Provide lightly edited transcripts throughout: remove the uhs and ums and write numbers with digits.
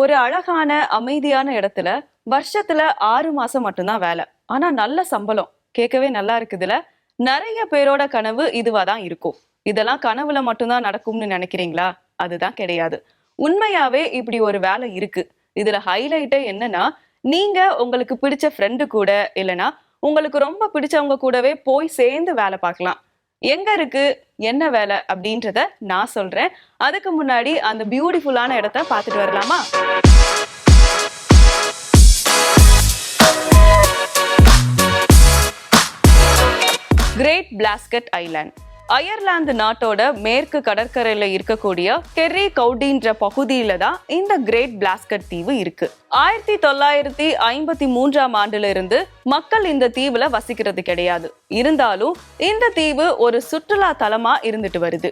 ஒரு அழகான அமைதியான இடத்துல வருஷத்துல 6 மாசம் மட்டும்தான் வேலை. ஆனா நல்ல சம்பளம். கேட்கவே நல்லா இருக்குதுல. நிறைய பேரோட கனவு இதுவாதான் இருக்கும். இதெல்லாம் கனவுல மட்டும்தான் நடக்கும்னு நினைக்கிறீங்களா? அதுதான் கிடையாது. உண்மையாவே இப்படி ஒரு வேலை இருக்கு. இதுல ஹைலைட்டே என்னன்னா, நீங்க உங்களுக்கு பிடிச்ச ஃப்ரெண்டு கூட இல்லைன்னா உங்களுக்கு ரொம்ப பிடிச்சவங்க கூடவே போய் சேர்ந்து வேலை பார்க்கலாம். எங்க இருக்கு, என்ன வேலை அப்படின்றத நான் சொல்றேன். அதுக்கு முன்னாடி அந்த பியூட்டிஃபுல்லான இடத்த பார்த்துட்டு வரலாமா? கிரேட் பிளாஸ்கட் ஐலாண்ட் அயர்லாந்து நாட்டோட மேற்கு கடற்கரையில இருக்கக்கூடிய கெர்ரி கவுடின்ற பகுதியில தான் இந்த கிரேட் பிளாஸ்கட் தீவு இருக்கு. 1953ஆம் ஆண்டுல இருந்து மக்கள் இந்த தீவுல வசிக்கிறது கிடையாது. இருந்தாலும் இந்த தீவு ஒரு சுற்றுலா தலமா இருந்துட்டு வருது.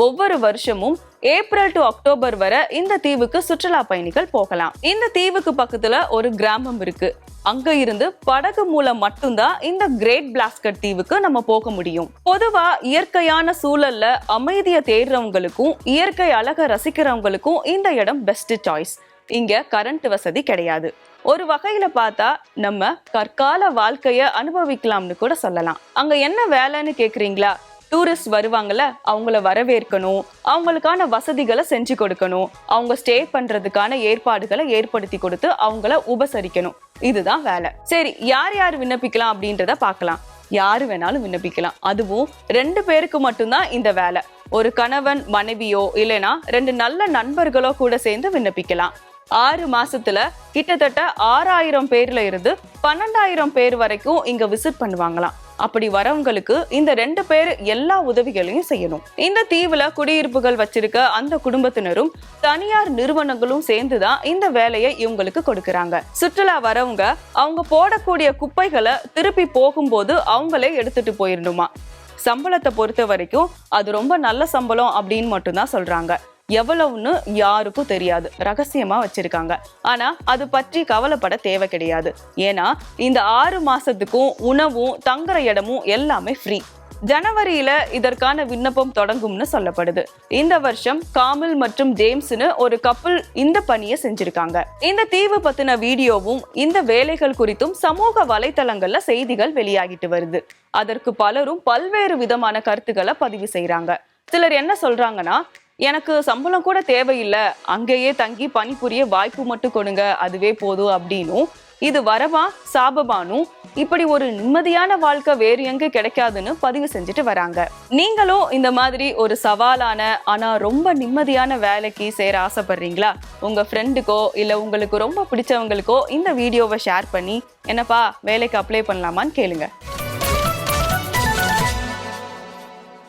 ஒவ்வொரு வருஷமும் ஏப்ரல் டு அக்டோபர் வரை இந்த தீவுக்கு சுற்றுலா பயணிகள் போகலாம். இந்த தீவுக்கு பக்கத்துல ஒரு கிராமம் இருக்கு. அங்க இருந்து படகு மூலம் மட்டும்தான் இந்த கிரேட் பிளாஸ்கட் தீவுக்கு நம்ம போக முடியும். பொதுவா இயற்கையான சூழல்ல அமைதியை தேடுறவங்களுக்கும் இயற்கை அழகை ரசிக்கிறவங்களுக்கும் இந்த இடம் பெஸ்ட் சாய்ஸ். இங்க கரண்ட் வசதி கிடையாது. ஒரு வகையில பார்த்தா நம்ம கற்கால வாழ்க்கைய அனுபவிக்கலாம்னு கூட சொல்லலாம். அங்க என்ன வேலைன்னு கேக்குறீங்களா? டூரிஸ்ட் வருவாங்கல்ல, அவங்கள வரவேற்கணும், அவங்களுக்கான வசதிகளை செஞ்சு கொடுக்கணும், அவங்க ஸ்டே பண்றதுக்கான ஏற்பாடுகளை ஏற்படுத்தி கொடுத்து அவங்கள உபசரிக்கணும். இதுதான் வேலை. சரி, யார் யார் விண்ணப்பிக்கலாம் அப்படின்றத பார்க்கலாம். யாரு வேணாலும் விண்ணப்பிக்கலாம். அதுவும் 2 பேருக்கு மட்டும்தான் இந்த வேலை. ஒரு கணவன் மனைவியோ இல்லைன்னா 2 நல்ல நண்பர்களோ கூட சேர்ந்து விண்ணப்பிக்கலாம். 6 மாசத்துல கிட்டத்தட்ட 6000 பேர்ல இருந்து 12000 பேர் வரைக்கும் இங்க விசிட் பண்ணுவாங்களாம். அப்படி வரவங்களுக்கு இந்த 2 பேர் எல்லா உதவிகளையும் செய்யணும். இந்த தீவுல குடியிருப்புகள் வச்சிருக்க அந்த குடும்பத்தினரும் தனியார் நிறுவனங்களும் சேர்ந்துதான் இந்த வேலையை இவங்களுக்கு கொடுக்கறாங்க. சுற்றுலா வரவங்க அவங்க போடக்கூடிய குப்பைகளை திருப்பி போகும்போது அவங்களே எடுத்துட்டு போயிடணுமா. சம்பளத்தை பொறுத்த வரைக்கும் அது ரொம்ப நல்ல சம்பளம் அப்படின்னு மட்டும்தான் சொல்றாங்க. எவ்வளவுன்னு யாருக்கும் தெரியாது, ரகசியமா வச்சிருக்காங்க. ஆனா அது பற்றி கவலைப்பட தேவை கிடையாது. ஏன்னா இந்த 6 மாசத்துக்கும் உணவும் தங்குற இடமும் எல்லாமே ஃப்ரீ. ஜனவரியில இதற்கான விண்ணப்பம் தொடங்கும்னு சொல்லப்படுது. இந்த வருஷம் காமில் மற்றும் ஜேம்ஸ்னு ஒரு கப்பல் இந்த பணியை செஞ்சிருக்காங்க. இந்த தீவு பத்தின வீடியோவும் இந்த வேலைகள் குறித்தும் சமூக வலைத்தளங்கள்ல செய்திகள் வெளியாகிட்டு வருது. அதற்கு பலரும் பல்வேறு விதமான கருத்துக்களை பதிவு செய்யறாங்க. சிலர் என்ன சொல்றாங்கன்னா, எனக்கு சம்பளம் கூட தேவையில்லை, அங்கேயே தங்கி பணிபுரிய வாய்ப்பு மட்டும் கொடுங்க, அதுவே போதும் அப்படின்னும், இது வரவா சாபமானும், இப்படி ஒரு நிம்மதியான வாழ்க்கை வேறு எங்க கிடைக்காதுன்னு பதிவு செஞ்சுட்டு வராங்க. நீங்களும் இந்த மாதிரி ஒரு சவாலான ஆனா ரொம்ப நிம்மதியான வேலைக்கு சேர ஆசைப்படுறீங்களா? உங்க ஃப்ரெண்டுக்கோ இல்ல உங்களுக்கு ரொம்ப பிடிச்சவங்களுக்கோ இந்த வீடியோவை ஷேர் பண்ணி, என்னப்பா வேலைக்கு அப்ளை பண்ணலாமான்னு கேளுங்க.